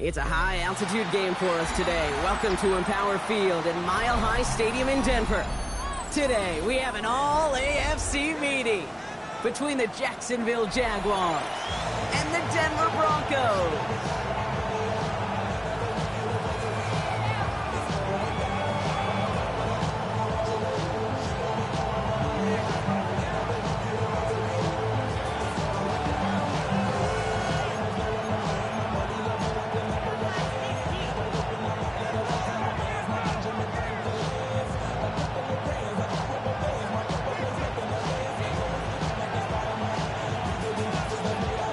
It's a high-altitude game for us today. Welcome to Empower Field at Mile High Stadium in Denver. Today, we have an all-AFC meeting between the Jacksonville Jaguars and the Denver Broncos.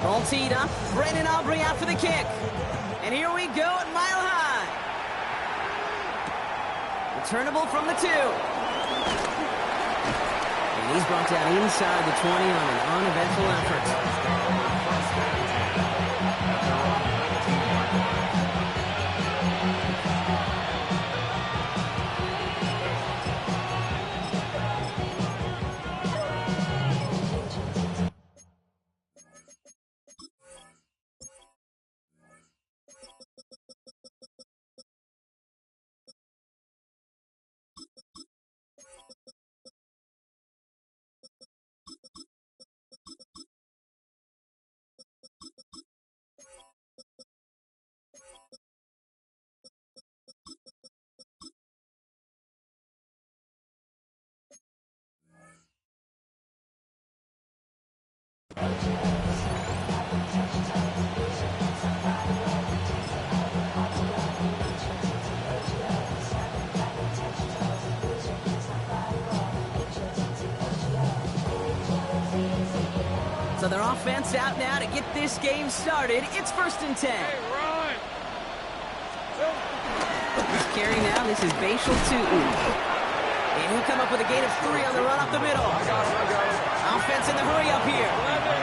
All teed up, Brandon Aubrey out for the kick. And here we go at Mile High. Returnable from the 2. And he's brought down inside the 20 on an uneventful effort. So their offense out now to get this game started. It's 1st and 10. Hey, run! This carry now, this is Bashal Tutu. And he'll come up with a gain of 3 on the run up the middle. I got it. Offense in the hurry up here. 11.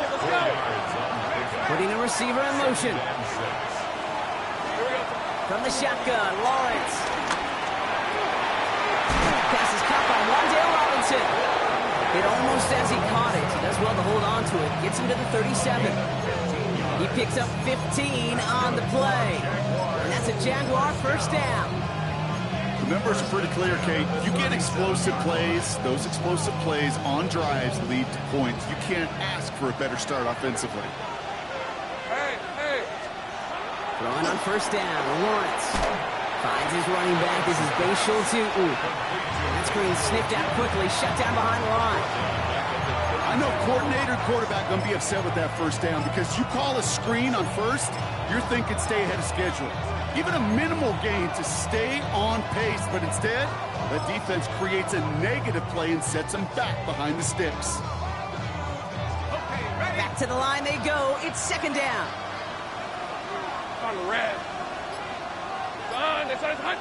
Let's go. Putting a receiver in motion. From the shotgun, Lawrence. Pass is caught by Wan'Dale Robinson. It almost as he caught it. He does well to hold on to it. Gets him to the 37. He picks up 15 on the play. And that's a Jaguar first down. The numbers are pretty clear, Kate. You get explosive plays. Those explosive plays on drives lead to points. You can't ask for a better start offensively. Hey. Throwing on first down, Lawrence. Finds his running back. This is Bashal Tutu. That screen sniffed out quickly, shut down behind the line. I know coordinator and quarterback going to be upset with that first down because you call a screen on first, you're thinking stay ahead of schedule. Even a minimal gain to stay on pace, but instead, the defense creates a negative play and sets them back behind the sticks. Okay, ready? Back to the line they go. It's 2nd down. On the red. Run, it's on his hunt.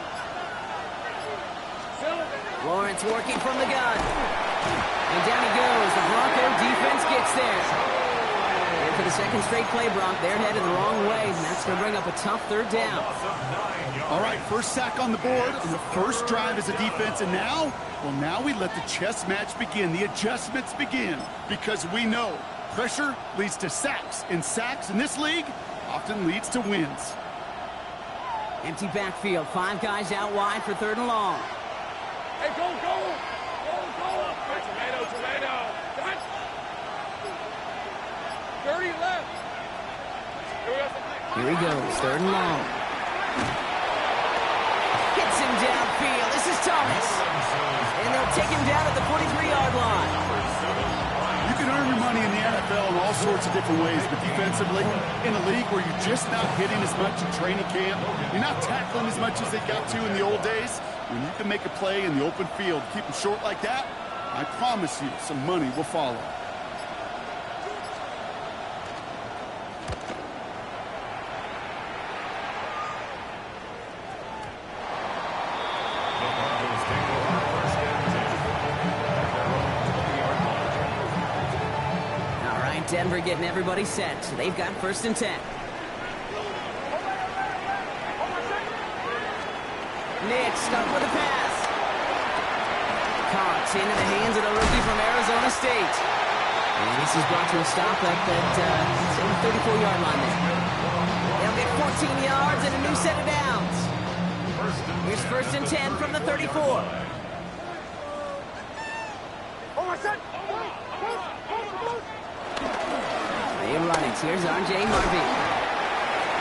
Lawrence working from the gun. And down he goes. The Bronco defense gets there. And for the 2nd straight play, Bronc, they're headed the wrong way, and that's going to bring up a tough 3rd down. All right, first sack on the board, and the first drive as a defense, and now we let the chess match begin. The adjustments begin, because we know pressure leads to sacks, and sacks in this league often leads to wins. Empty backfield. 5 guys out wide for 3rd and long. Hey, go. Hey, tomato. Done. 30 left. Here he goes, 3rd and long. Hits him downfield. This is Thomas. And they'll take him down at the 43-yard line. You can earn your money in the NFL in all sorts of different ways, but defensively, in a league where you're just not hitting as much in training camp, you're not tackling as much as they got to in the old days, when you can make a play in the open field, keep them short like that, I promise you some money will follow. Denver getting everybody set. They've got 1st and 10. Nick stuck with a pass. Caught into the hands of the rookie from Arizona State. And this is brought to a stop at that 34-yard line there. They'll get 14 yards and a new set of downs. Here's 1st and 10 from the 34. They run it. Here's R.J. Harvey.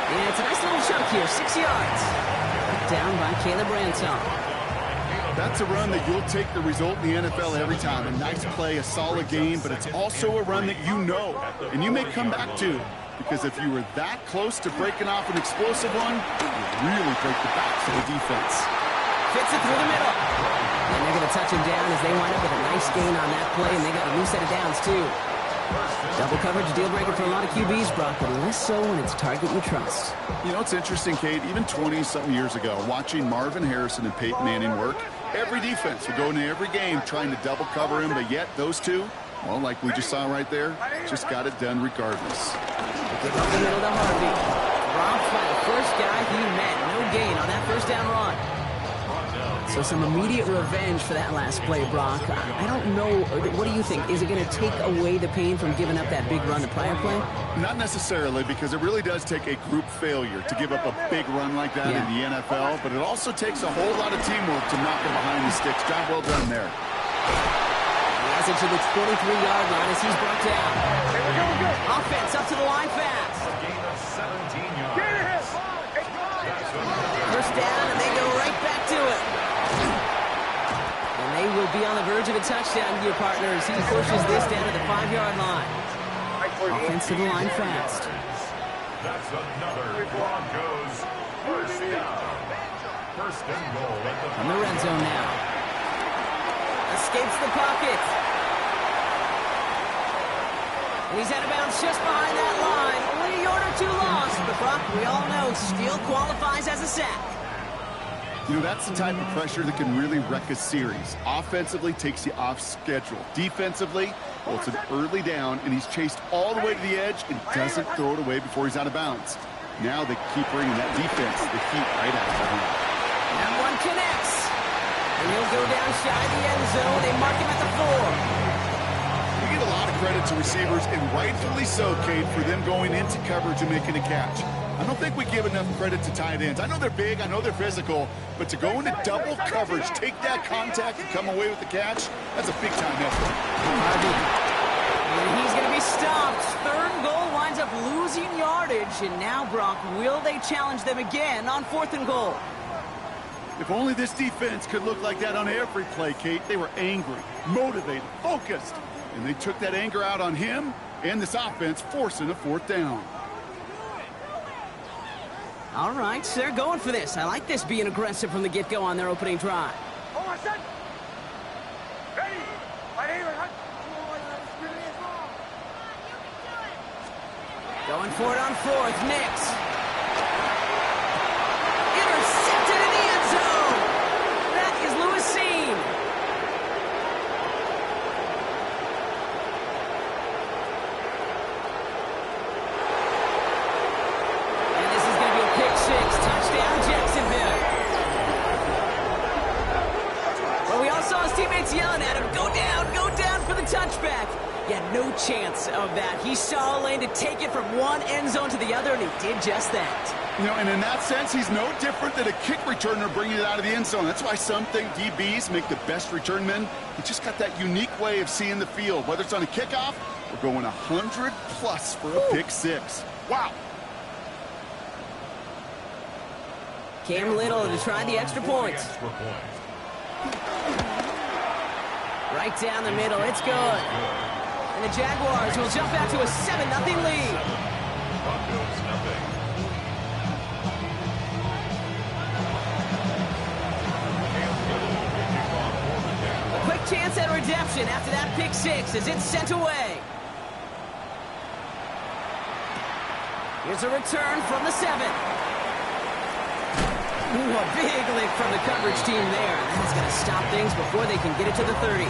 Yeah, it's a nice little chunk here, 6 yards. Down by Caleb Ransall. That's a run that you'll take the result in the NFL every time. A nice play, a solid game, but it's also a run that you know, and you may come back to, because if you were that close to breaking off an explosive one, it would really break the backs of the defense. Fits it through the middle. And they're going to touch him down as they wind up with a nice gain on that play, and they got a new set of downs, too. Double coverage deal breaker for a lot of QBs, Brock, but less so when it's target you trust. You know, it's interesting, Kate, even 20-something years ago, watching Marvin Harrison and Peyton Manning work, every defense would go into every game trying to double cover him, but yet those two, well, like we just saw right there, just got it done regardless. Give up the middle to Harvey. Dropped by the first guy he met. No gain on that first down run. So some immediate revenge for that last play, Brock. I don't know. What do you think? Is it going to take away the pain from giving up that big run the prior play? Not necessarily, because it really does take a group failure to give up a big run like that in the NFL, but it also takes a whole lot of teamwork to knock him behind the sticks. Job well done there. He has it to the 23-yard line as he's brought down. Offense up to the line fast. First down, and they go right back to it. And they will be on the verge of a touchdown here, partners. He pushes this down to the 5-yard line. Offense to the line fast. That's another Broncos first down. First and goal in the red zone now. Escapes the pocket. And he's out of bounds just behind that line. Only a yard or two lost. But Brock, we all know, still qualifies as a sack. You know, that's the type of pressure that can really wreck a series. Offensively, takes you off schedule. Defensively, well, it's an early down, and he's chased all the way to the edge and doesn't throw it away before he's out of bounds. Now they keep bringing that defense, the heat right after him. That one connects. And he'll go down shy of the end zone. They mark him at the 4. You get a lot of credit to receivers, and rightfully so, Kate, for them going into coverage and making a catch. I don't think we give enough credit to tight ends. I know they're big, I know they're physical, but to go into double coverage, take that contact, and come away with the catch, that's a big-time effort. And he's going to be stopped. Third goal winds up losing yardage. And now, Brock, will they challenge them again on 4th and goal? If only this defense could look like that on every play, Kate. They were angry, motivated, focused. And they took that anger out on him and this offense, forcing a 4th down. All right, they're going for this. I like this being aggressive from the get-go on their opening drive. Going for it on 4th, Nix. Intercepted in the end zone. That is Lewis Cine. And this is going to be a pick 6. Touchdown, Jacksonville. Well, we all saw his teammates yelling at him, go down for the touchback. He had no chance of that. He saw a lane to take it from one end zone to the other, and he did just that. You know, and in that sense, he's no different than a kick returner bringing it out of the end zone. That's why some think DBs make the best return men. He just got that unique way of seeing the field, whether it's on a kickoff or going 100+ for a pick 6. Wow. Cam Little to try the extra points. Right down the middle. It's good. And the Jaguars will jump out to a 7-0 lead. A quick chance at redemption after that pick 6 as it's sent away. Here's a return from the 7. Ooh, a big lick from the coverage team there. That's going to stop things before they can get it to the 30.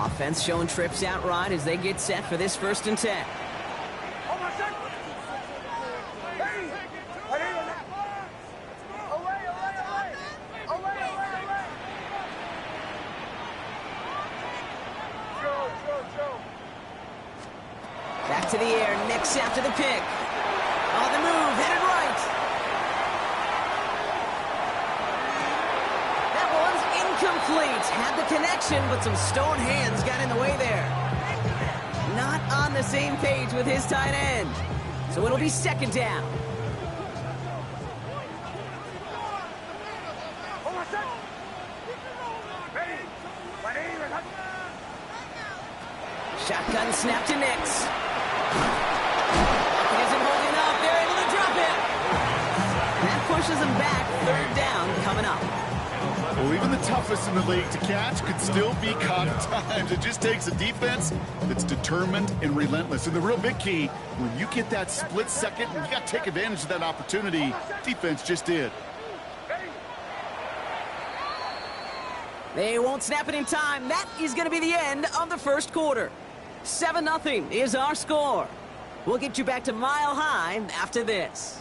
Offense showing trips out right as they get set for this 1st and 10. Back to the air, Nix after the pick. On the move, headed right. That one's incomplete. Had the connection, but some stone hands got in the way there. Not on the same page with his tight end. So it'll be second down. Shotgun snap to Nix. He isn't holding up. They're able to drop it. And that pushes him back. Third down coming up. Well, even the toughest in the league to catch could still be caught at times. It just takes a defense that's determined and relentless. And the real big key, when you get that split second, and you got to take advantage of that opportunity, defense just did. They won't snap it in time. That is going to be the end of the first quarter. 7-0 is our score. We'll get you back to Mile High after this.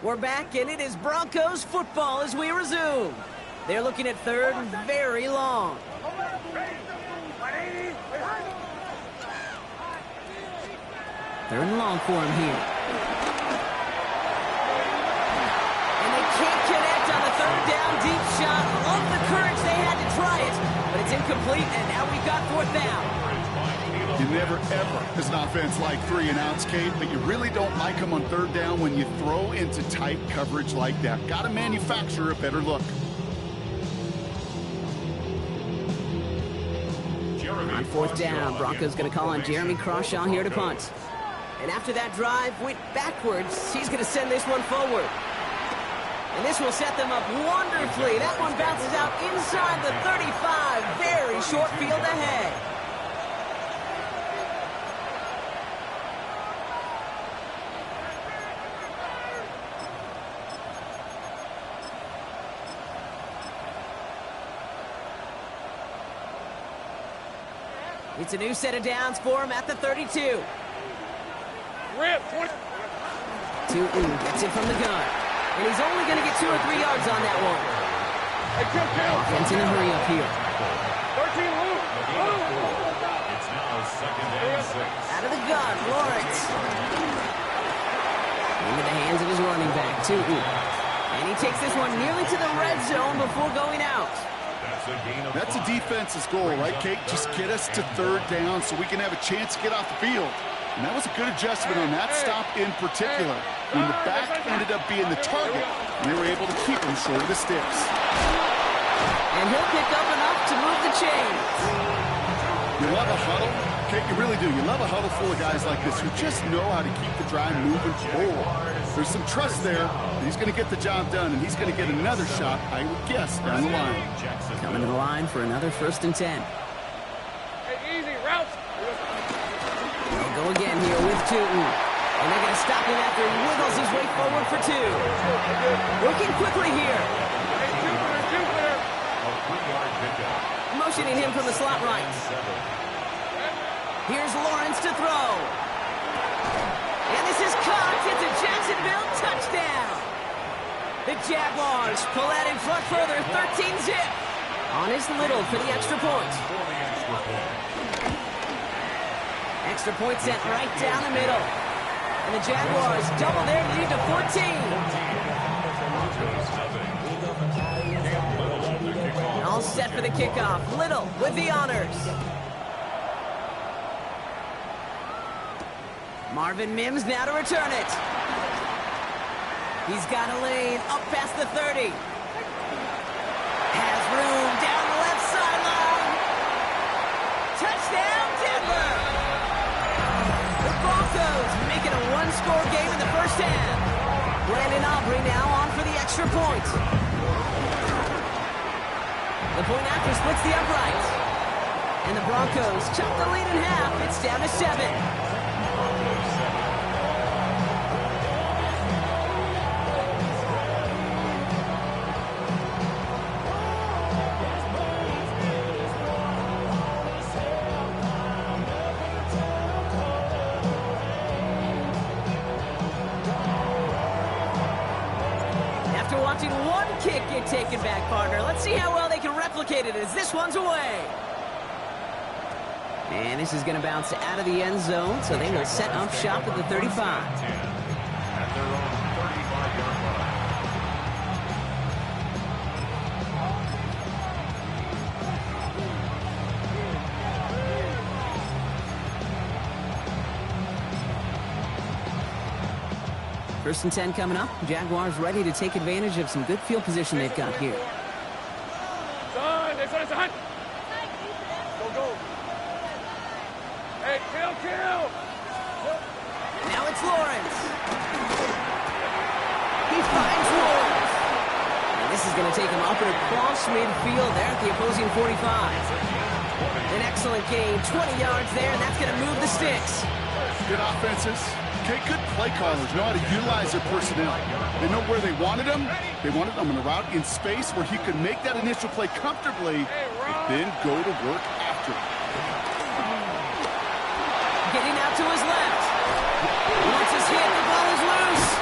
We're back, and it is Broncos football as we resume. They're looking at third and very long. Third and long for him here. And they can't connect on the third down deep shot. Love the courage they had to try it, but it's incomplete, and now we've got fourth down. You never, ever, as an offense, like 3-and-outs, Kate, but you really don't like them on third down when you throw into tight coverage like that. Got to manufacture a better look. On fourth down, Broncos going to call on Jeremy Crawshaw here to punt. And after that drive went backwards, he's going to send this one forward. And this will set them up wonderfully. That one bounces out inside the 35. Very short field ahead. It's a new set of downs for him at the 32. Rip, 20. Tootin gets it from the gun. And he's only going to get 2 or 3 yards on that one. Offense in a hurry up here. 13 loose. It's now second and 6. Out of the gun, Lawrence. Into the hands of his running back, Tootin. And he takes this one nearly to the red zone before going out. That's a defense's goal, right, Kate? Just get us to third down so we can have a chance to get off the field. And that was a good adjustment on that stop in particular, when the back ended up being the target, and they were able to keep him short of the sticks. And he'll pick up enough to move the chains. You love a huddle? Kate, you really do. You love a huddle full of guys like this who just know how to keep the drive moving forward. There's some trust there that he's going to get the job done, and he's going to get another shot, I would guess, down the line. Coming to the line for another 1st and 10. Hey, easy, routes. They'll go again here with Tootin. And they're going to stop him after he wiggles his way forward for 2. Working quickly here. Hey, Jupiter. Motioning him from the slot right. Here's Lawrence to throw. And this is caught. It's a Jacksonville touchdown. The Jaguars pull that in front further, 13-zip. On his Little for the extra point. Extra point sent right down the middle. And the Jaguars double their lead to 14. All set for the kickoff. Little with the honors. Marvin Mims now to return it. He's got a lane up past the 30. Has room down the left sideline. Touchdown, Denver! The Broncos making a one-score game in the first half. Brandon Aubrey now on for the extra point. The point after splits the uprights. And the Broncos chop the lead in half. It's down to 7. After watching one kick get taken back, partner, let's see how well they can replicate it as this one's away. And this is going to bounce out of the end zone, so they will set up shop at the 35. At their own 35-yard line. First and 10 coming up. Jaguars ready to take advantage of some good field position they've got here. Son, Go, go. Hey, kill. Now it's Lawrence. He finds Lawrence. And this is going to take him up and across midfield there at the opposing 45. An excellent gain, 20 yards there, and that's going to move the sticks. Good offenses. Okay, good play callers know how to utilize their personnel. They know where they wanted them. They wanted them in a route in space where he could make that initial play comfortably, but then go to work after it. Getting out to his left. Once it's hit, the ball is loose.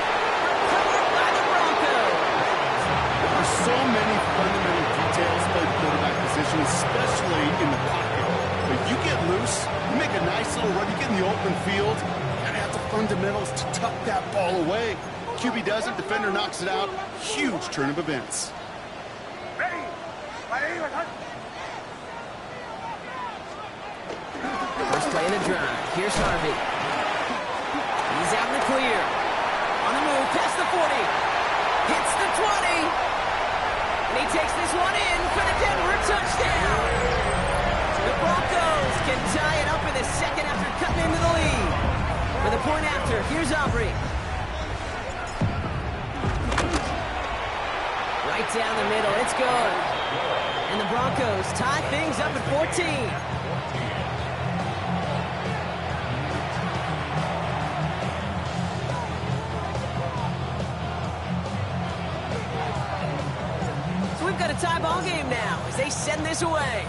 Recovered by the Broncos. There are so many fundamental details to the quarterback position, especially in the pocket. But you get loose, you make a nice little run, you get in the open field, you gotta have the fundamentals to tuck that ball away. QB doesn't, defender knocks it out. Huge turn of events. First play in the drive. Here's Harvey. He's out in the clear. On the move, past the 40. Hits the 20. And he takes this one in for the Denver touchdown. The Broncos can tie it up in the second after cutting into the lead. For the point after, here's Aubrey. Right down the middle, it's good. And the Broncos tie things up at 14. We've got a tie ball game now as they send this away.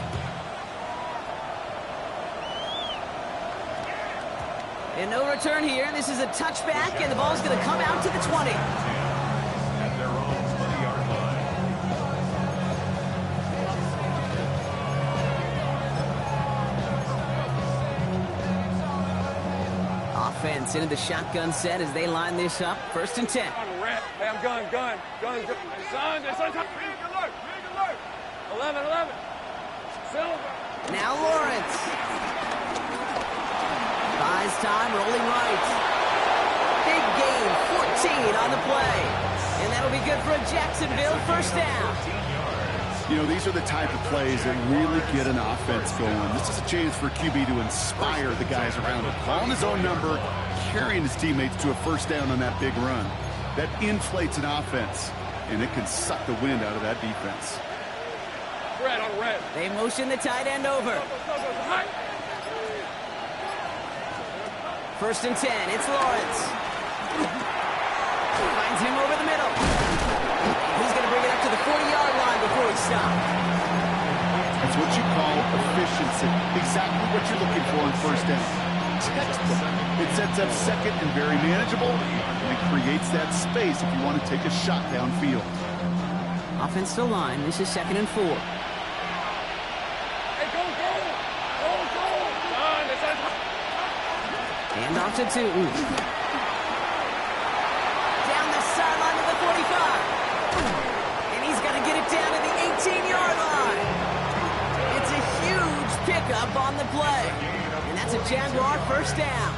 And no return here. This is a touchback, and the ball's going to come out to the 20. At their own 20-yard line. Offense into the shotgun set as they line this up. First and 10. Hey, I'm gun. Hey, son. 11. Silver. Now Lawrence. Buys time, rolling right. Big gain, 14 on the play. And that'll be good for a Jacksonville first down. You know, these are the type of plays that really get an offense going. This is a chance for QB to inspire the guys around him. Calling his own number, carrying his teammates to a first down on that big run. That inflates an offense, and it can suck the wind out of that defense. Red on red. They motion the tight end over. First and 10, it's Lawrence. Finds him over the middle. He's going to bring it up to the 40-yard line before he stops. That's what you call efficiency. Exactly what you're looking for on first down. Textbook. It sets up second and very manageable, and it creates that space if you want to take a shot downfield. Offense to line. This is 2nd and 4. Hand off to Tootin. Down the sideline to the 45. And he's got to get it down to the 18-yard line. It's a huge pickup on the play. And that's a Jaguar first down.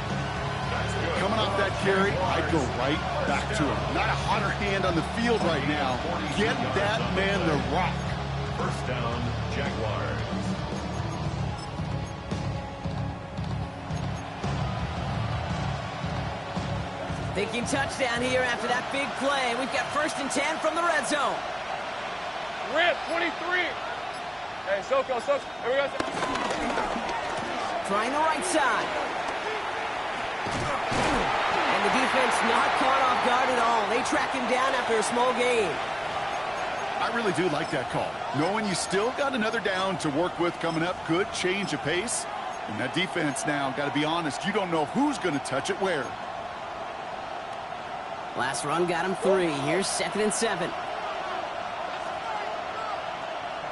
Coming off that carry, I'd go right back to him. Not a hotter hand on the field right now. Get that man the rock. First down, Jaguars. Thinking touchdown here after that big play. We've got first and 10 from the red zone. Red, 23. Hey, Soko. Here we go. Trying the right side. And the defense not caught off guard at all. They track him down after a small gain. I really do like that call. Knowing you still got another down to work with coming up, good change of pace. And that defense now, got to be honest, you don't know who's going to touch it where. Last run got him 3. Here's 2nd and 7.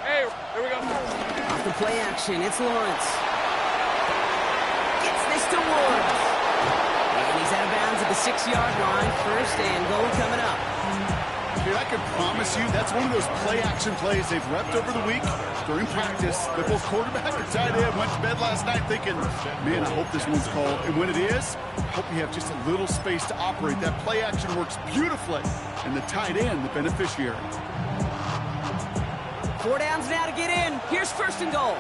Hey, here we go. Off the play action, it's Lawrence. Gets this to Woods. And he's out of bounds at the 6-yard line. 1st and goal coming up. Dude, I can promise you that's one of those play-action plays they've repped over the week during practice. That both quarterback and tight end went to bed last night thinking, man, I hope this one's called. And when it is, I hope you have just a little space to operate. That play-action works beautifully, and the tight end, the beneficiary. 4 downs now to get in. Here's 1st and goal.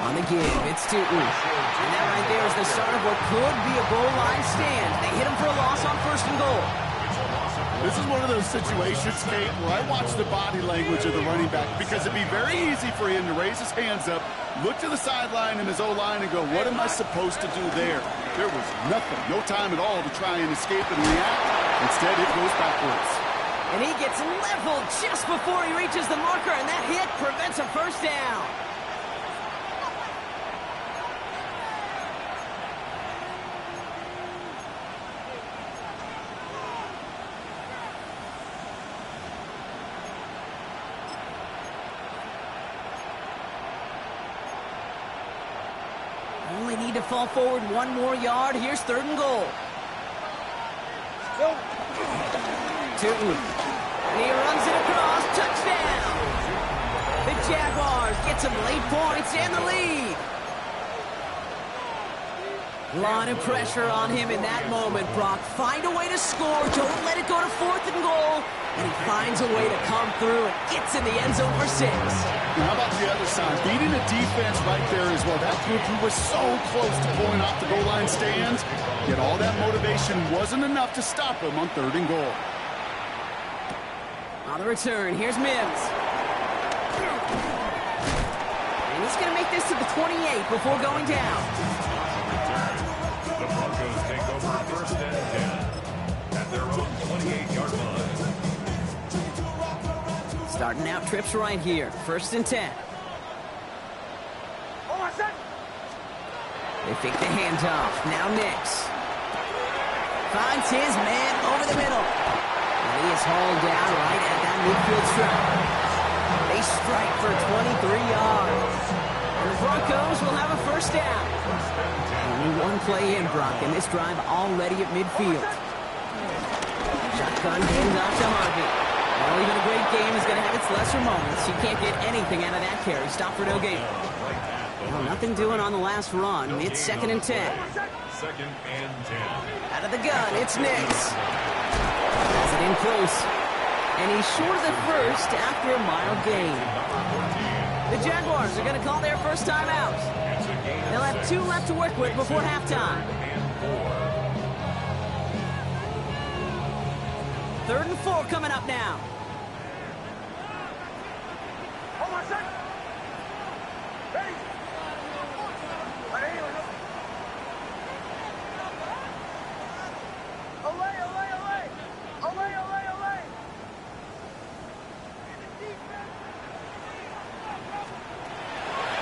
On the give, it's Tootin. And that right there is the start of what could be a goal line stand. They hit him for a loss on 1st and goal. This is one of those situations, Kate, where I watch the body language of the running back because it'd be very easy for him to raise his hands up, look to the sideline in his O-line and go, what am I supposed to do there? There was nothing, no time at all to try and escape and react. Instead, it goes backwards. And he gets leveled just before he reaches the marker, and that hit prevents a 1st down. Only need to fall forward 1 more yard. Here's 3rd and goal. Tootin. And he runs it across. Touchdown! The Jaguars get some late points and the lead. A lot of pressure on him in that moment, Brock. Find a way to score. Don't let it go to 4th and goal. And he finds a way to come through and gets in the end zone for 6. Now, how about the other side? Beating the defense right there as well. That group who was so close to pulling off the goal line stand, yet all that motivation wasn't enough to stop him on 3rd and goal. On the return, here's Mims. And he's going to make this to the 28 before going down. The Broncos take over 1st and 10 at their own 28-yard line. Starting out trips right here. 1st and 10. They fake the handoff. Now Nix. Finds his man over the middle. And he is hauled down right at that midfield stripe. They strike for 23 yards. And the Broncos will have a 1st down. Only 1 play in, Brock, and this drive already at midfield. Shotgun hands off to Harvey. Well, even a great game is going to have its lesser moments. You can't get anything out of that carry. Stop for no gain. Well, nothing doing on the last run. It's 2nd and 10. 2nd and 10. Out of the gun, it's Nix. Has it in close. And he's short of the 1st after a mild gain. The Jaguars are going to call their 1st time out. They'll have 2 left to work with before halftime. 3rd and 4 coming up now.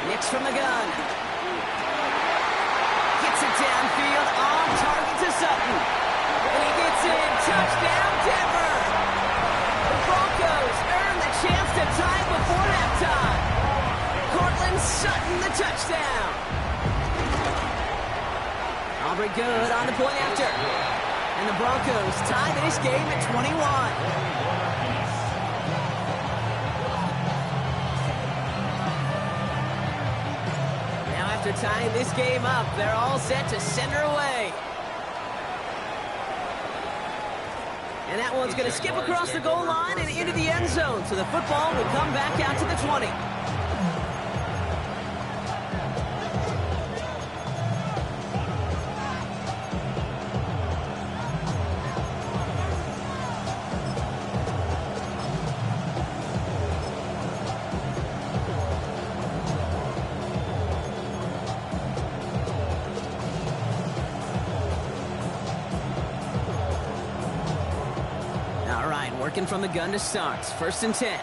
Nix from the gun. Gets it downfield on target to Sutton. And he gets in. Touchdown, Denver. The Broncos earn the chance to tie before halftime. Cortland Sutton, the touchdown. Aubrey good on the point after. And the Broncos tie this game at 21. After tying this game up, they're all set to center away. And that one's going to skip across the goal line and into the end zone, so the football will come back out to the 20. All right, working from the gun to start. 1st and 10.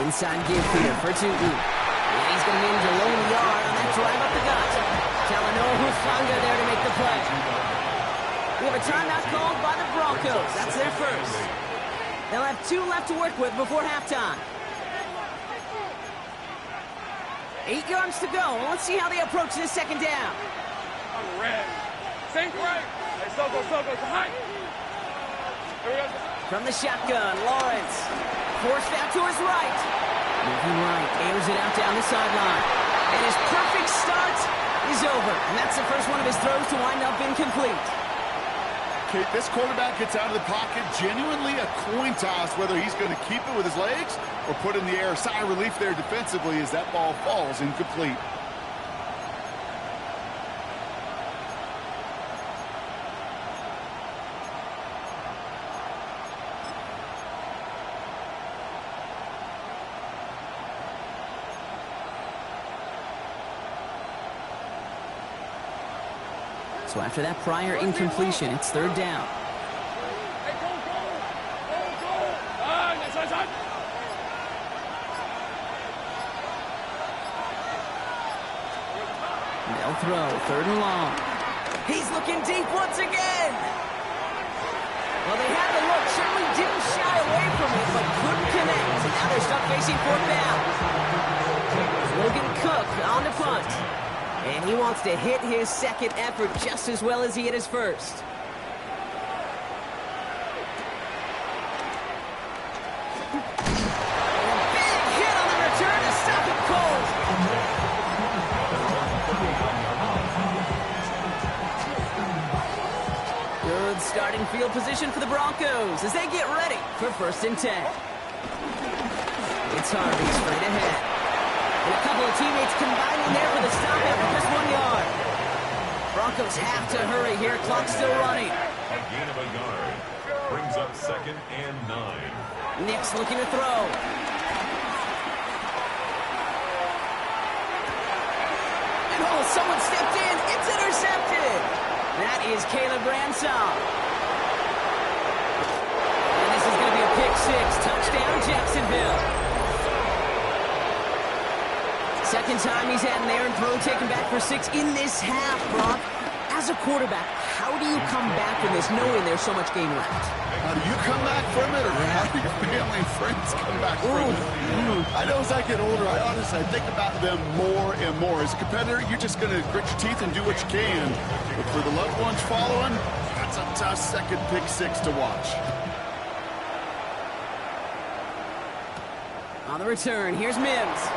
Inside give here for Tootin. And he's going to manage a low yard on that drive up the gut. Talanoa Hufanga there to make the play. We have a timeout called by the Broncos. That's their first. They'll have 2 left to work with before halftime. 8 yards to go. Let's see how they approach this 2nd down. On the red. Sink right. Hey, Soko, high. Here we go. From the shotgun, Lawrence. Forced out to his right. Moving right, airs it out down the sideline. And his perfect start is over. And that's the first one of his throws to wind up incomplete. Okay, this quarterback gets out of the pocket, genuinely a coin toss whether he's going to keep it with his legs or put in the air. Sigh of relief there defensively as that ball falls incomplete. So after that prior incompletion, it's 3rd down. Hey, go. Side. They'll throw, 3rd and long. He's looking deep once again. Well, they had the look, certainly didn't shy away from it, but couldn't connect. And now they're stuck facing 4th down. Logan Cook on the punt. And he wants to hit his 2nd effort just as well as he hit his 1st. Big hit on the return to stop it cold. Good starting field position for the Broncos as they get ready for 1st and 10. It's Harvey straight ahead. And a couple of teammates combining there for the stop after just 1 yard. Broncos have to hurry here. Clock still running. A gain of a yard. Brings up 2nd and 9. Nick's looking to throw. And oh, someone stepped in. It's intercepted. That is Caleb Ransom. And this is going to be a pick 6. Touchdown, Jacksonville. 2nd time he's had an errant throw taken back for 6 in this half, Brock. As a quarterback, how do you come back from this knowing there's so much game left? How do you come back from it, or how do your family and friends come back from it? I know as I get older, I think about them more and more. As a competitor, you're just going to grit your teeth and do what you can. But for the loved ones following, that's a tough 2nd pick 6 to watch. On the return, here's Mims.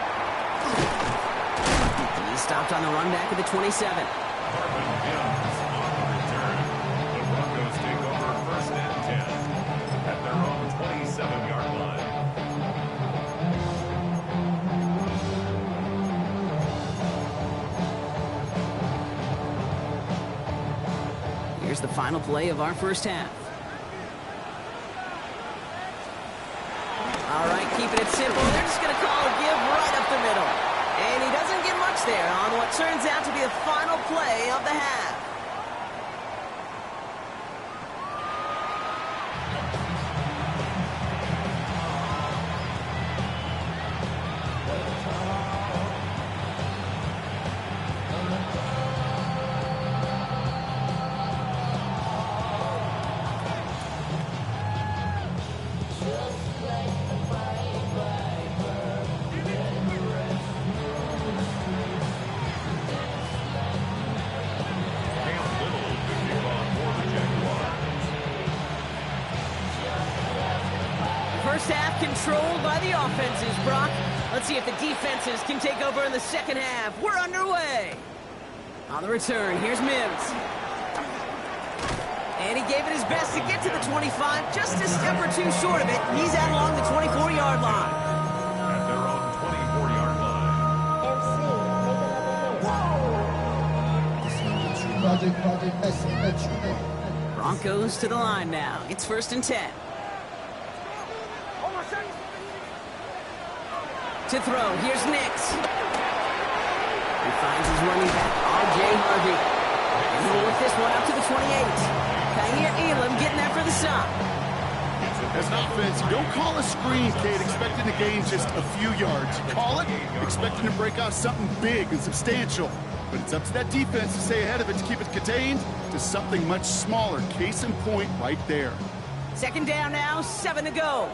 He stopped on the run back at the 27. Marvin Mims on the return. The Broncos take over 1st and 10 at their own 27-yard line. Here's the final play of our 1st half. All right, keeping it simple. They're just going to call a give right up the middle. And he doesn't get much there on what turns out to be the final play of the half. First half controlled by the offenses, Brock. Let's see if the defenses can take over in the 2nd half. We're underway. On the return, here's Mims. And he gave it his best to get to the 25, just a step or 2 short of it. He's out along the 24-yard line. At their own 24-yard line. Broncos to the line now. It's 1st and 10. To throw, here's Nix. He finds his running back, R.J. Harvey. And he'll work this one out to the 28. As an offense, you don't call a screen, Kate, expecting to gain just a few yards. You call it expecting to break off something big and substantial. But it's up to that defense to stay ahead of it to keep it contained to something much smaller. Case in point right there. Second down now, 7 to go.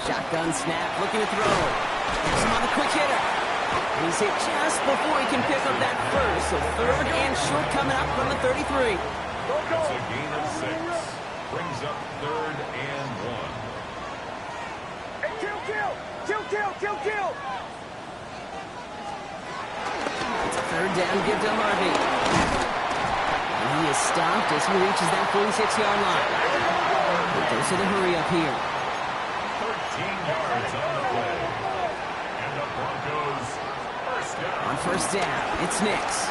Shotgun snap, looking to throw. Has him on the quick hitter. He's hit just before he can pick up that first. So third and short coming up from the 33. It's a gain of 6. Brings up third and 1. Hey, kill! It's a third down, give to Harvey. And he is stopped as he reaches that 46-yard line. But goes to the hurry up here. 13 yards on the play. And the Broncos first down. On first down, it's Nix.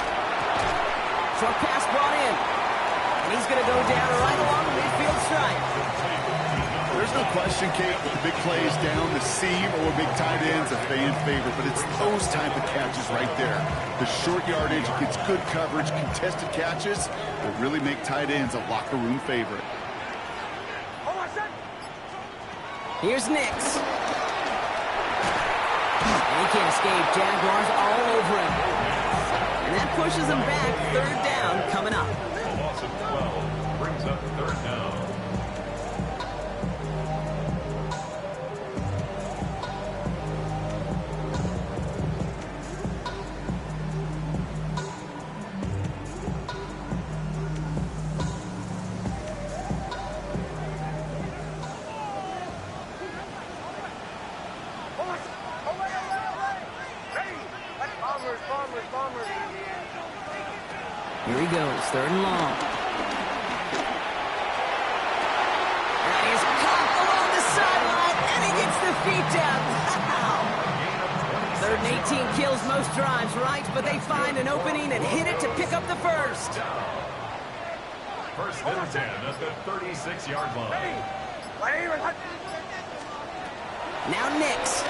Short pass brought in. And he's going to go down right along the midfield stripe. There's no question, Kate, the big plays down the seam or big tight ends a fan favorite, but it's those type of catches right there. The short yardage gets good coverage, contested catches that really make tight ends a locker room favorite. Here's Nix. And he can't escape. Jaguars all over him. And that pushes him back. Third down coming up. A loss of 12 brings up third down. Here he goes, third and long. That is caught along the sideline, and he gets the feet down. Wow! Third and 18 kills most drives, right? But they find an opening and hit it to pick up the first. First and 10 at the 36-yard line. Now Nix.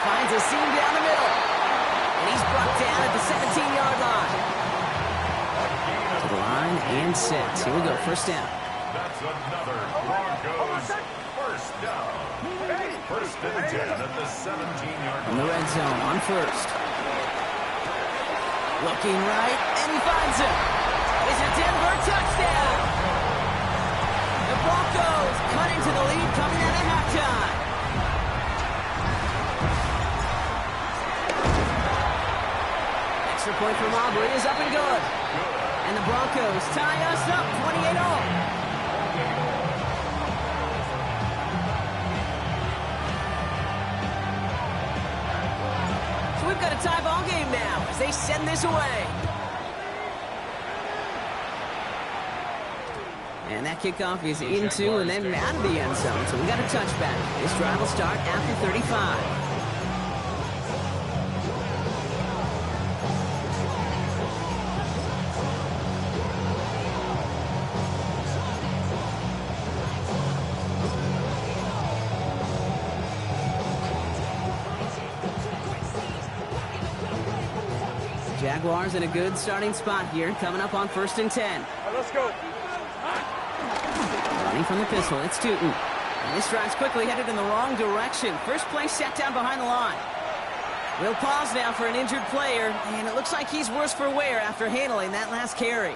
Finds a seam down the middle. And he's brought down at the 17-yard line. To the line and set. Here we go, first down. That's another Broncos first down. First and 10 at the 17-yard In the line. red zone on first. Looking right, and he finds him. It's a Denver touchdown. The Broncos cut into the lead coming out of halftime. Extra point from Aubrey is up and good. And the Broncos tie us up 28-all. So we've got a tie ball game now as they send this away. And that kickoff is into and then out of the end zone. So we got a touchback. This drive will start after 35. Jaguars in a good starting spot here, coming up on first and 10. Let's go. Running from the pistol, it's Tootin. And this drive's quickly headed in the wrong direction. First play set down behind the line. We'll pause now for an injured player, and it looks like he's worse for wear after handling that last carry.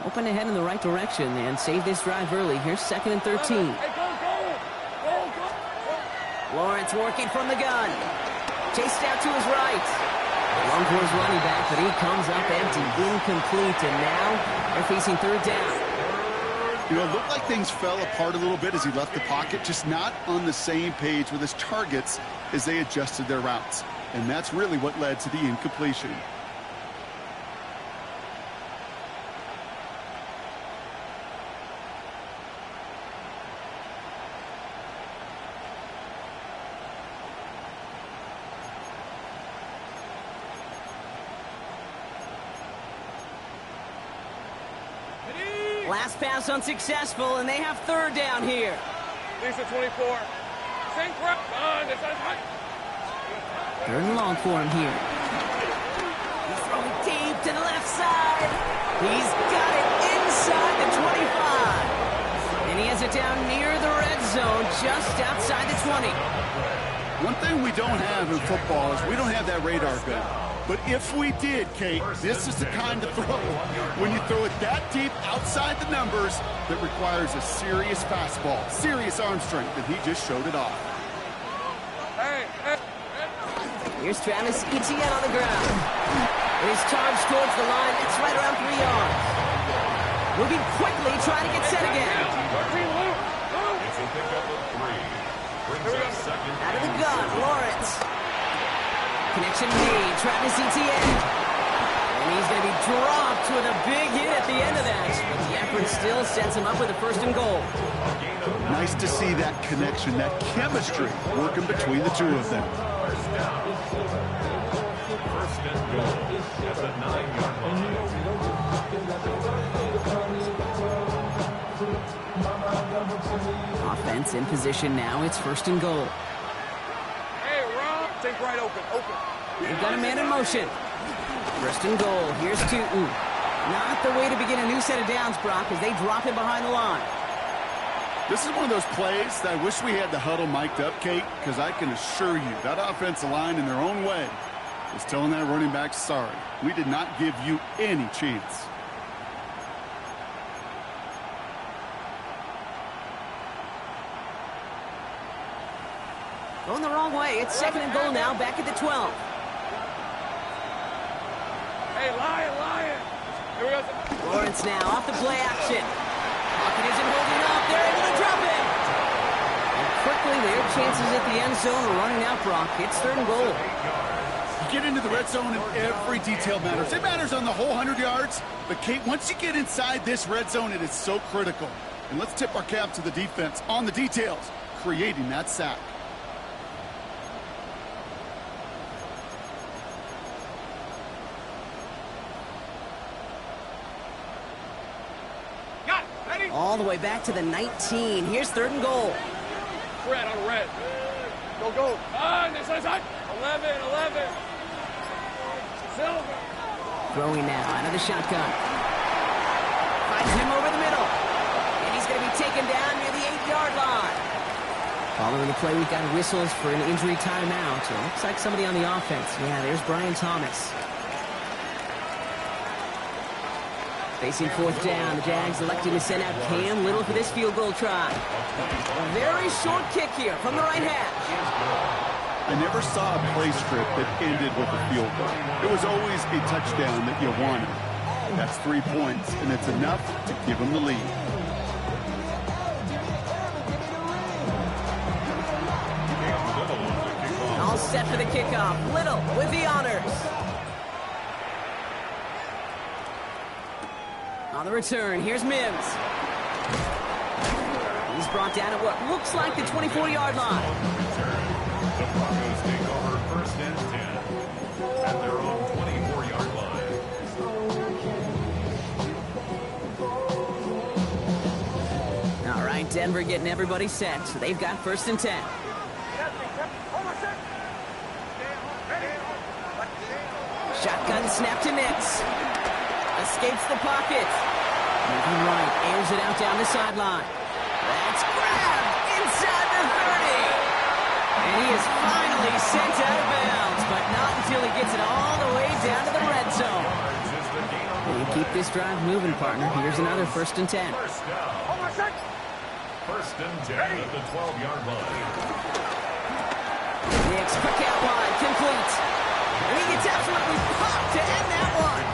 Open ahead in the right direction and save this drive early. Here's second and 13. Hey, go. Lawrence working from the gun. Chased out to his right. Long for his running back, but he comes up empty, incomplete, and now they're facing third down. You know, it looked like things fell apart a little bit as he left the pocket, just not on the same page with his targets as they adjusted their routes. And that's really what led to the incompletion. Last pass unsuccessful, and they have third down here. Lisa 24. Sink right. This is right. Third and long for him here. He's throwing deep to the left side. He's got it inside the 25. And he has it down near the red zone, just outside the 20. One thing we don't have in football is we don't have that radar gun. But if we did, Kate, this is the kind of throw, when you throw it that deep outside the numbers, that requires a serious fastball, serious arm strength, and he just showed it off. Hey. Here's Travis Etienne on the ground. And he's charged towards the line. It's right around 3 yards. Moving quickly, trying to get set again. It's a pickup of 3. Brings up second. Out of the gun, Lawrence. Connection made, Travis Etienne. And he's going to be dropped with a big hit at the end of that. But the effort still sets him up with a first and goal. Nice to see that connection, that chemistry working between the two of them. First and goal at the 9-yard line. Offense in position now. It's first and goal. Hey, Rob. Sink right open. They've got a man in motion. First and goal. Here's Tootin. Not the way to begin a new set of downs, Brock, as they drop him behind the line. This is one of those plays that I wish we had the huddle mic'd up, Kate, because I can assure you that offensive line in their own way is telling that running back, sorry, we did not give you any chance. Going the wrong way. It's second and goal now, back at the 12. Hey, Lion. Here we go. Lawrence now off the play action. Pocket isn't holding up. They're able to drop it. And quickly, their chances at the end zone are running out, Brock. It's third and goal. You get into the red zone and every detail matters. It matters on the whole 100 yards. But, Kate, once you get inside this red zone, it is so critical. And let's tip our cap to the defense on the details, creating that sack. All the way back to the 19. Here's third and goal. Red on red. Go. This is right. 11. Silver. Throwing now out of the shotgun. Finds him over the middle. And he's going to be taken down near the 8-yard line. Following the play, we've got whistles for an injury timeout. It looks like somebody on the offense. Yeah, there's Brian Thomas. Facing fourth down, the Jags electing to send out Cam Little for this field goal try. A very short kick here from the right hash. I never saw a play script that ended with a field goal. It was always a touchdown that you wanted. That's 3 points, and it's enough to give them the lead. All set for the kickoff. Little with the honors. On the return, here's Mims. He's brought down at what looks like the 24-yard line. The Broncos take over first and 10 at their own 24-yard line. All right, Denver getting everybody set. They've got first and 10. Shotgun snap to Nix. Escapes the pocket. Moving right, airs it out down the sideline. That's grabbed inside the 30. And he is finally sent out of bounds, but not until he gets it all the way down to the red zone. You keep this drive moving, partner. Here's another first and 10. First down. First and 10 at the 12-yard line. Nix, quick out wide, complete. And he gets absolutely popped to end that one.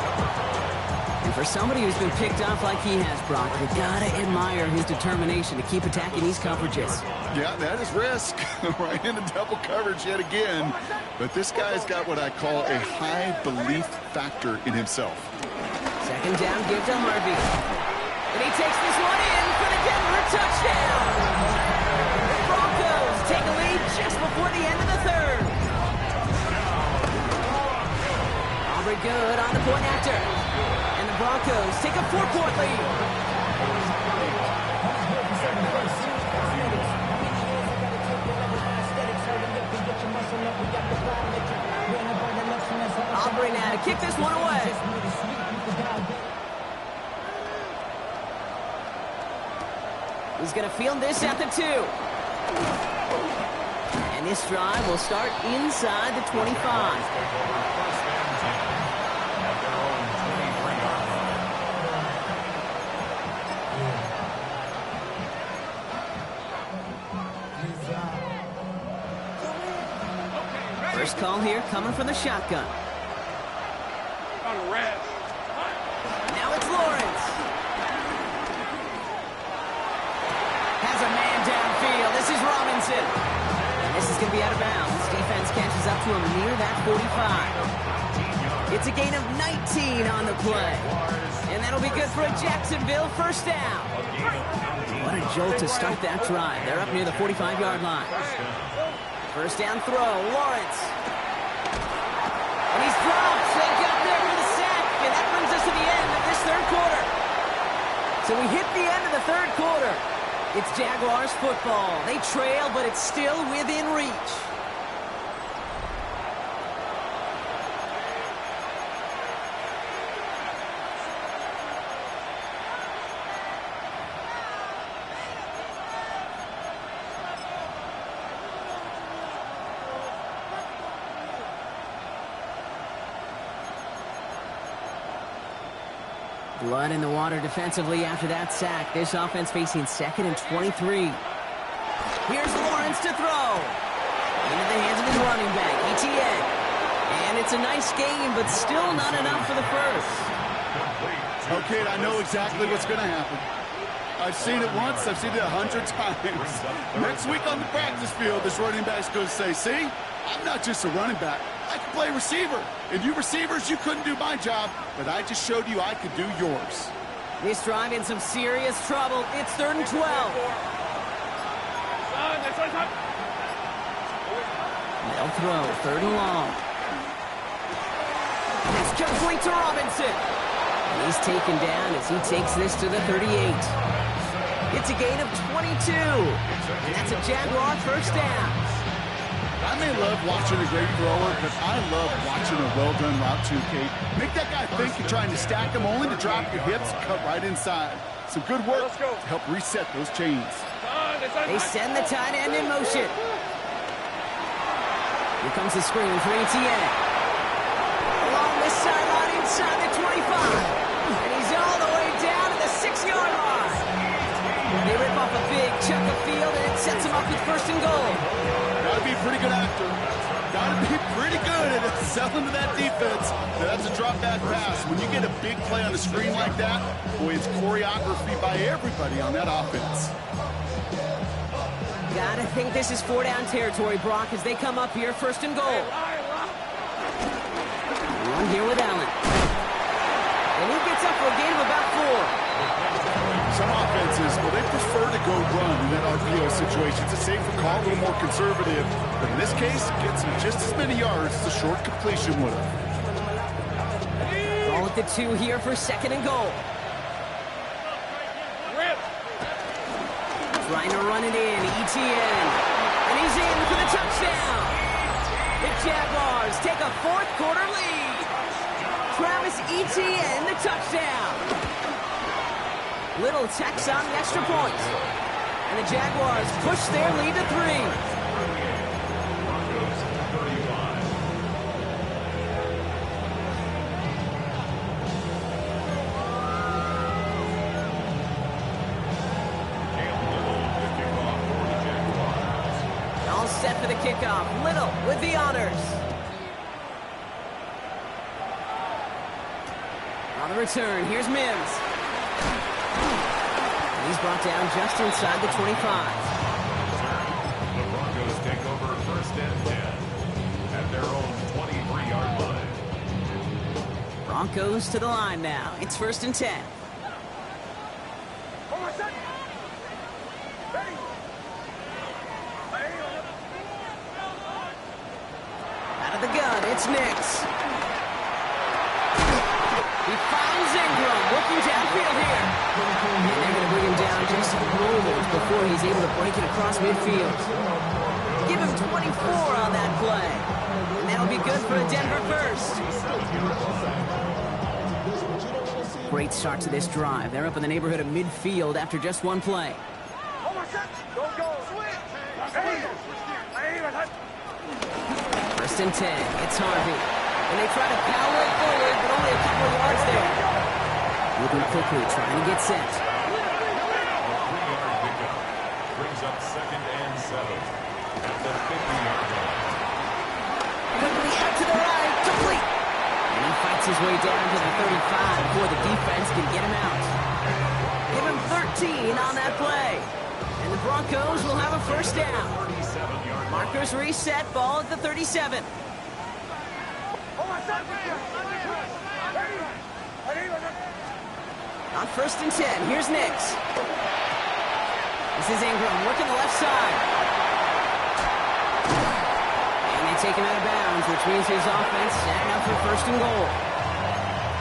And for somebody who's been picked off like he has, Brock, you gotta admire his determination to keep attacking these coverages. Yeah, that is risk. Right into double coverage yet again. But this guy's got what I call a high belief factor in himself. Second down, give to Harvey. And he takes this one in for the Denver touchdown. The Broncos take a lead just before the end of the third. Aubrey good on the point after. And the Broncos take a 4-point lead. Aubrey now to kick this one away. He's going to field this at the 2. And this drive will start inside the 25. First and 10 at their own 23-yard line. First call here coming from the shotgun. On the red. Now it's Lawrence. Has a man downfield. This is Robinson. And this is going to be out of bounds. Defense catches up to him near that 45. It's a gain of 19 on the play. And that'll be good for a Jacksonville first down. What a jolt to start that drive. They're up near the 45-yard line. First down throw, Lawrence. And he's dropped. They got there with a sack. And that brings us to the end of this third quarter. So we hit the end of the third quarter. It's Jaguars football. They trail, but it's still within reach. Blood in the water defensively after that sack. This offense facing 2nd and 23. Here's Lawrence to throw. Into the hands of his running back, ETN. And it's a nice game, but still not enough for the first. Okay, I know exactly what's going to happen. I've seen it once, I've seen it 100 times. Next week on the practice field, this running back's going to say, see, I'm not just a running back. I can play receiver. And you receivers, you couldn't do my job, but I just showed you I could do yours. This drive in some serious trouble. It's 3rd and 12. They'll throw 3rd and long. It's complete to Robinson. And he's taken down as he takes this to the 38. It's a gain of 22. And that's a Jaguar first down. I may love watching a great thrower, but I love watching a well-done route too, Kate. Make that guy think you're trying to stack him only to drop your hips, cut right inside. Some good work to help reset those chains. They send the tight end in motion. Here comes the screen for ATN. Along this sideline inside the 25. And he's all the way down to the 6-yard line. They rip off a big chunk of field, and it sets him up with 1st and goal. Gotta be a pretty good actor. Gotta be pretty good at selling to that defense. Now, that's a drop back pass. When you get a big play on the screen like that, boy, it's choreography by everybody on that offense. Gotta think this is 4-down territory, Brock, as they come up here 1st and goal. One here with Allen. And he gets up for a gain of about 4. Some offenses, well, they prefer to go run in that RPO situation. It's a safer call, a little more conservative. But in this case, gets him just as many yards as a short completion would have. Ball at the 2 here for 2nd and goal. Trying to run it in, ETN. And he's in for the touchdown. The Jaguars take a 4th quarter lead. Travis Etienne, the touchdown. Little tacks on the extra point. And the Jaguars push their lead to 3. All set for the kickoff. Little with the honors. On the return, here's Mims. He's brought down just inside the 25. The Broncos take over 1st and 10 at their own 23-yard line. Broncos to the line now. It's 1st and 10. Out of the gun, it's Nix. He finds Ingram, working downfield here. And they're going to bring him down just a moment before he's able to break it across midfield. Give him 24 on that play. And that'll be good for a Denver first. Great start to this drive. They're up in the neighborhood of midfield after just one play. First and 10. It's Harvey. And they try to power it forward, but only a couple of yards there. Moving quickly, trying to get set. A 3-yard pickup brings up 2nd and 7 at the 50-yard line. Quickly out to the right, complete. And he fights his way down to the 35 before the defense can get him out. Give him 13 on that play. And the Broncos will have a first down. Markers reset, ball at the 37. On first and 10, here's Nix. This is Ingram working the left side. And they take him out of bounds, which means his offense setting up for first and goal.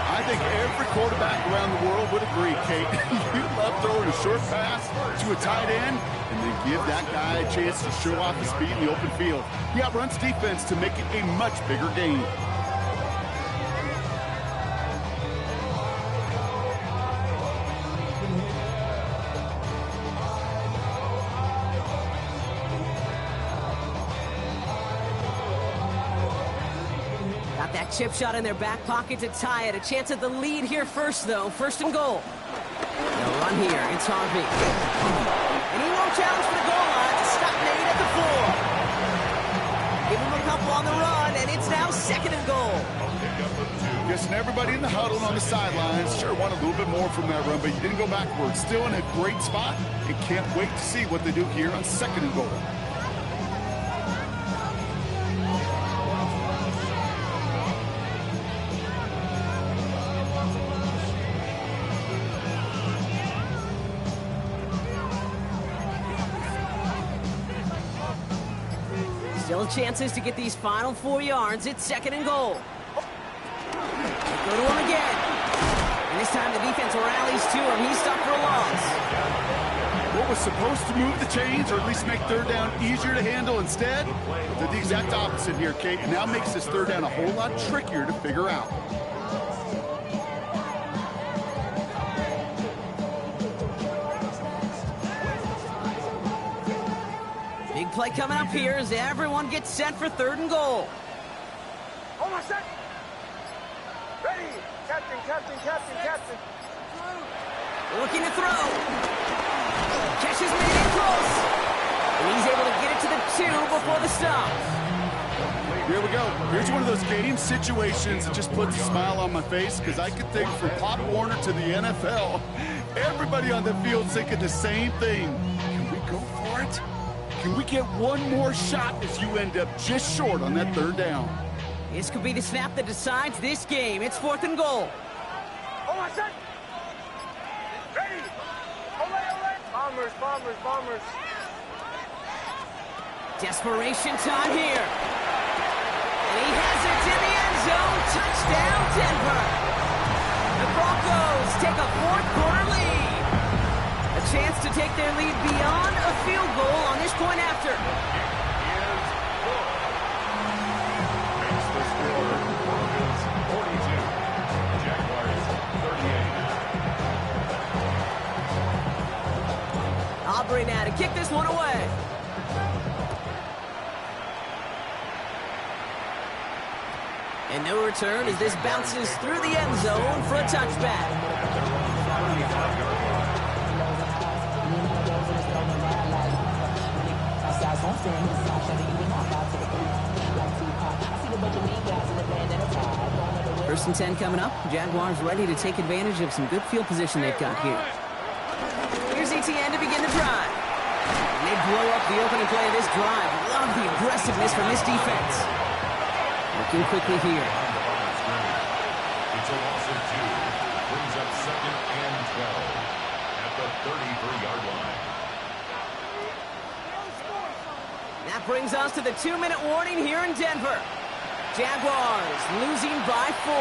I think every quarterback around the world would agree, Kate. You love throwing a short pass to a tight end and then give that guy a chance to show off his speed in the open field. He outruns defense to make it a much bigger game. That chip shot in their back pocket to tie it. A chance at the lead here first, though. First and goal. No run here. It's Harvey. And he won't challenge for the goal line to stop Nate at the 4. Give him a couple on the run, and it's now 2nd and goal. Guessing everybody in the huddle and on the sidelines sure want a little bit more from that run, but you didn't go backwards. Still in a great spot, and can't wait to see what they do here on 2nd and goal. Still chances to get these final 4 yards. It's 2nd and goal. Go to him again. And this time the defense rallies to him. He's stuck for a loss. What was supposed to move the chains or at least make 3rd down easier to handle instead did the exact opposite here, Kate. And now makes this 3rd down a whole lot trickier to figure out. Big play coming up here as everyone gets set for 3rd and goal. Almost set. Ready. Captain, captain, captain, captain. Looking to throw. Catches made it close. And he's able to get it to the 2 before the stop. Here we go. Here's one of those game situations that just puts a smile on my face because I could think from Pop Warner to the NFL, everybody on the field's thinking the same thing. Can we go for it? Can we get one more shot as you end up just short on that 3rd down? This could be the snap that decides this game. It's 4th and goal. Almost set. Ready. Ole. Bombers, bombers, bombers. Desperation time here. And he has it in the end zone. Touchdown, Denver. The Broncos take a 4th quarter lead. A chance to take their lead beyond a field goal on this point after. Makes the score Broncos 42, Jaguars 38. Aubrey now to kick this one away. And no return as this bounces through the end zone for a touchback. First and 10 coming up. Jaguars ready to take advantage of some good field position they've got here. Here's ETN to begin the drive. And they blow up the opening play of this drive. Love the aggressiveness from this defense. Looking quickly here. It's a loss of 2. Brings up 2nd and 12 at the 33-yard line. That brings us to the 2-minute warning here in Denver. Jaguars losing by 4.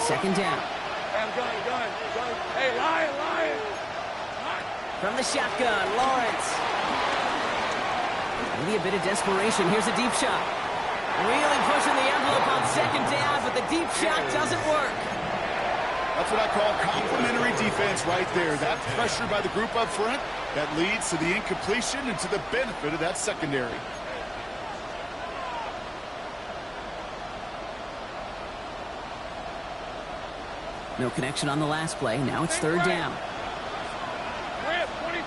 second down. Hey, I'm gun. Hey, Lion. From the shotgun, Lawrence. Maybe a bit of desperation. Here's a deep shot. Really pushing the envelope on second down, but the deep shot doesn't work. That's what I call complementary defense right there. That pressure by the group up front, that leads to the incompletion and to the benefit of that secondary. No connection on the last play. Now it's third down. Rip, 23.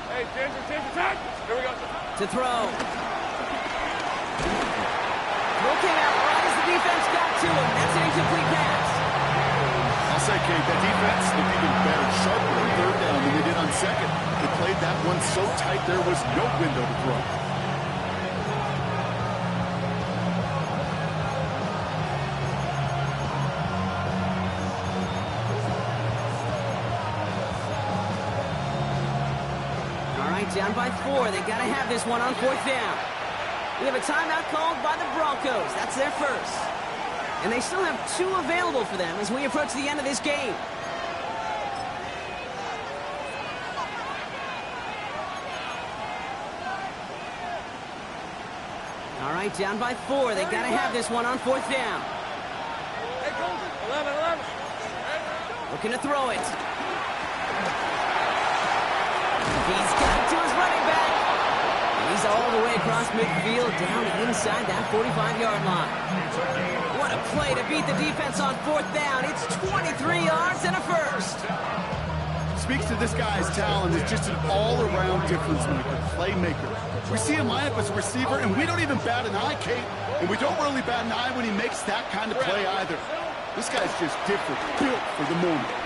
Hey, Ginger, touch. Here we go. To throw. Throw came out right as the defense got to him. That's an incomplete pass. I'll say, Kate, that defense looked even better, sharper on third down than they did on second. They played that one so tight there was no window to throw. Down by 4. They got to have this one on fourth down. We have a timeout called by the Broncos. That's their first. And they still have 2 available for them as we approach the end of this game. All right, down by 4. They got to have this one on fourth down. Hey, Colton, 11. Looking to throw it. He's got to his running back. And he's all the way across midfield down inside that 45-yard line. What a play to beat the defense on fourth down. It's 23 yards and a first. Speaks to this guy's talent as just an all-around difference maker, playmaker. We see him line up as a receiver, and we don't even bat an eye, Kate. And we don't really bat an eye when he makes that kind of play either. This guy's just different, built for the moment.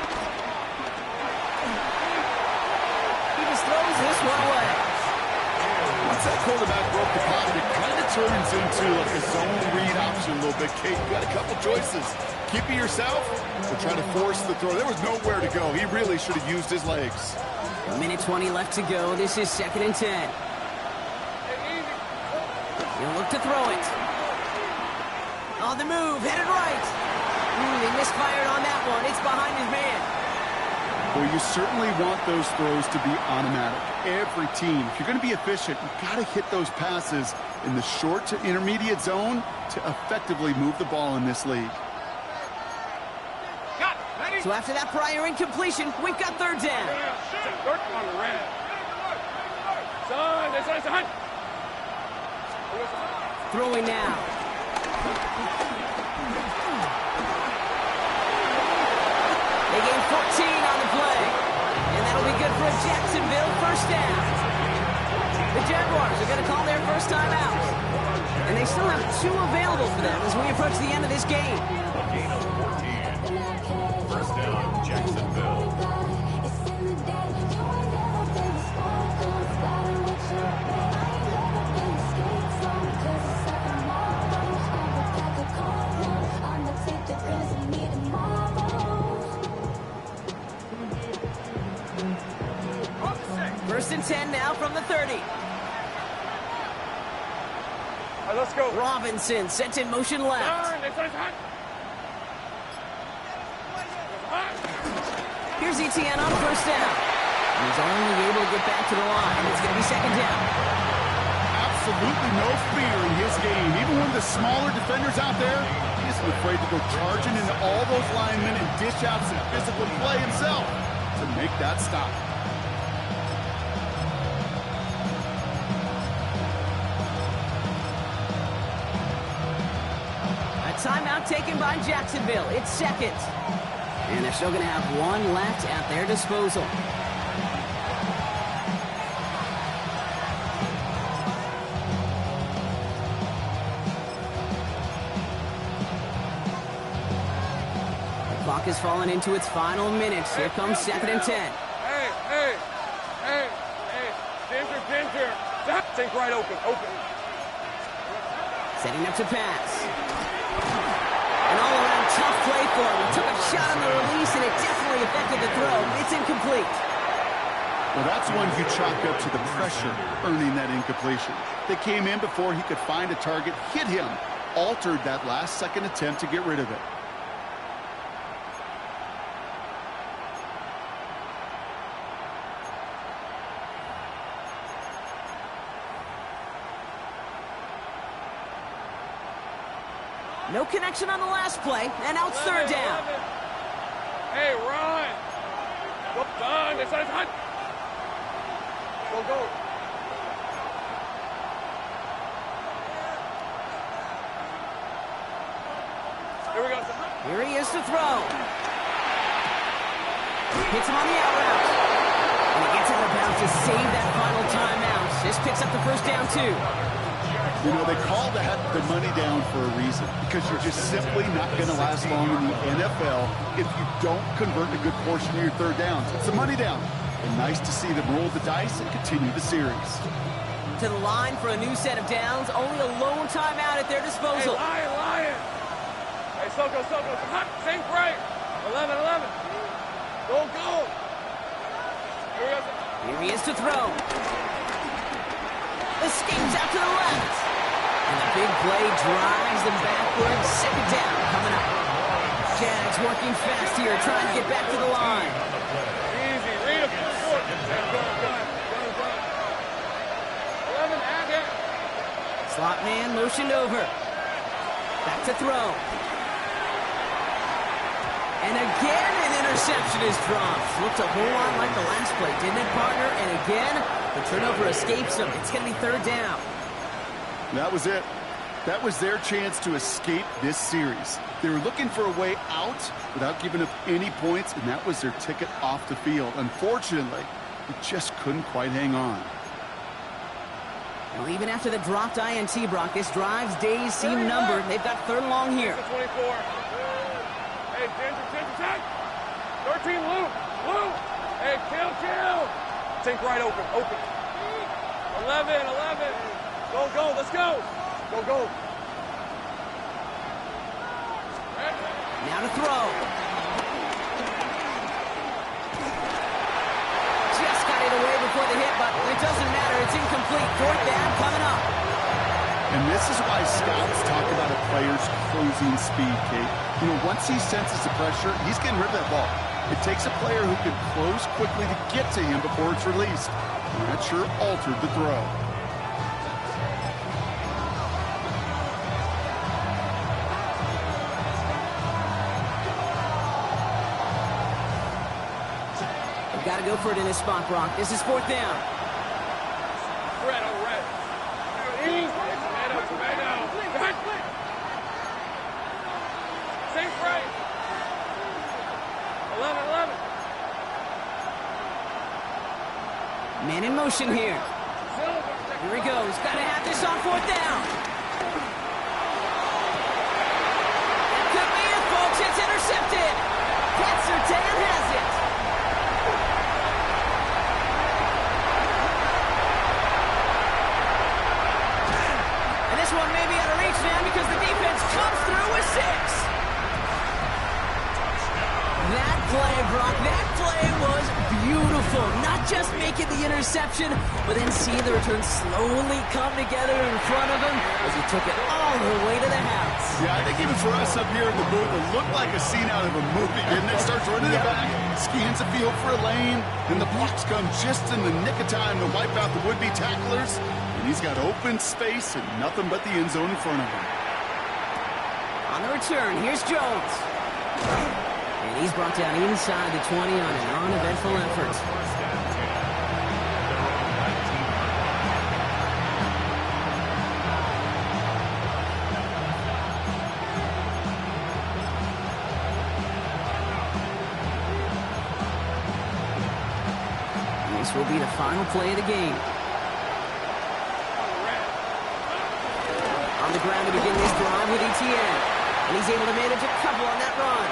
Throws this one away. Once that quarterback broke the pocket, it kind of turns into like a zone read option a little bit, Kate. You got a couple choices. Keep it yourself or try to force the throw. There was nowhere to go. He really should have used his legs. A minute 20 left to go. This is 2nd and 10. He'll look to throw it. On the move, headed right. They misfired on that one. It's behind his man. Well, you certainly want those throws to be automatic. Every team, if you're going to be efficient, you've got to hit those passes in the short to intermediate zone to effectively move the ball in this league. So after that prior incompletion, we've got third down. Throwing now. They gain 14 on the play. And that'll be good for a Jacksonville first down. The Jaguars are going to call their first time out. And they still have 2 available for them as we approach the end of this game. A gain of 14. First down, Jacksonville. First and 10 now from the 30. All right, let's go. Robinson sent in motion left. Here's Etienne on first down. He's only able to get back to the line. It's going to be second down. Absolutely no fear in his game. Even one of the smaller defenders out there, he isn't afraid to go charging into all those linemen and dish out some physical play himself to make that stop. Timeout taken by Jacksonville. It's second. And they're still going to have 1 left at their disposal. The clock has fallen into its final minutes. Here comes 2nd and 10. Hey. Ginger. Think right open. Setting up to pass. An all-around tough play for him. He took a shot on the release, and it definitely affected the throw. It's incomplete. Well, that's one you chalk up to the pressure earning that incompletion. They came in before he could find a target, hit him, altered that last-second attempt to get rid of it. No connection on the last play, and now it's third down. 11. Hey, run. Go, done. It's hot. Go. Here we go. Here he is to throw. Hits him on the out route. And he gets out of bounds to save that final timeout. This picks up the first down, too. You know, they call that the money down for a reason, because you're just simply not going to last long in the NFL if you don't convert a good portion of your third downs. It's the money down. And nice to see them roll the dice and continue the series. To the line for a new set of downs. Only a lone timeout at their Hey, disposal. Lion. Hey, Soko. Hot. Sink right. 11. Go. Here we go. Here he is to throw. Escapes out to the left. And the big play drives them backwards. Second down coming up. Jags working fast here, trying to get back to the line. Easy. Read a short. Gun. 11, add it. Slot man motioned over. Back to throw. And again, an interception is dropped. Looked a whole lot like the last play, didn't it, partner? And again, the turnover escapes them. It's going to be third down. That was it. That was their chance to escape this series. They were looking for a way out without giving up any points, and that was their ticket off the field. Unfortunately, they just couldn't quite hang on. Well, even after the dropped INT, Brock, this drive's days seem numbered. They've got third and long here. 24. Hey, Ginger, 13, Luke. Hey, kill. Sink right open. 11. Go, let's go. Go. Now to throw. Just got it away before the hit, but it doesn't matter. It's incomplete. Fourth down coming up. And this is why scouts talk about a player's closing speed, Kate. You know, once he senses the pressure, he's getting rid of that ball. It takes a player who can close quickly to get to him before it's released. And that sure altered the throw. Got to go for it in his spot, Brock. This is fourth down. Red. Tomato. Sink right. 11. Man in motion here. Here he goes. Got to have this on fourth down. That could be it, folks. It's intercepted. Pat Surtain has it. This one may be out of reach now because the defense comes through with 6. That play, Brock, that play was beautiful. Not just making the interception, but then seeing the return slowly come together in front of him as he took it all the way to the house. Yeah, I think even for us up here in the booth, it looked like a scene out of a movie, didn't it? Starts running it back, scans the field for a lane, and the blocks come just in the nick of time to wipe out the would-be tacklers. He's got open space and nothing but the end zone in front of him. On the return, here's Jones. And he's brought down inside the 20 on an uneventful effort. This will be the final play of the game. On the ground to begin this drive with ETN. And he's able to manage a couple on that run.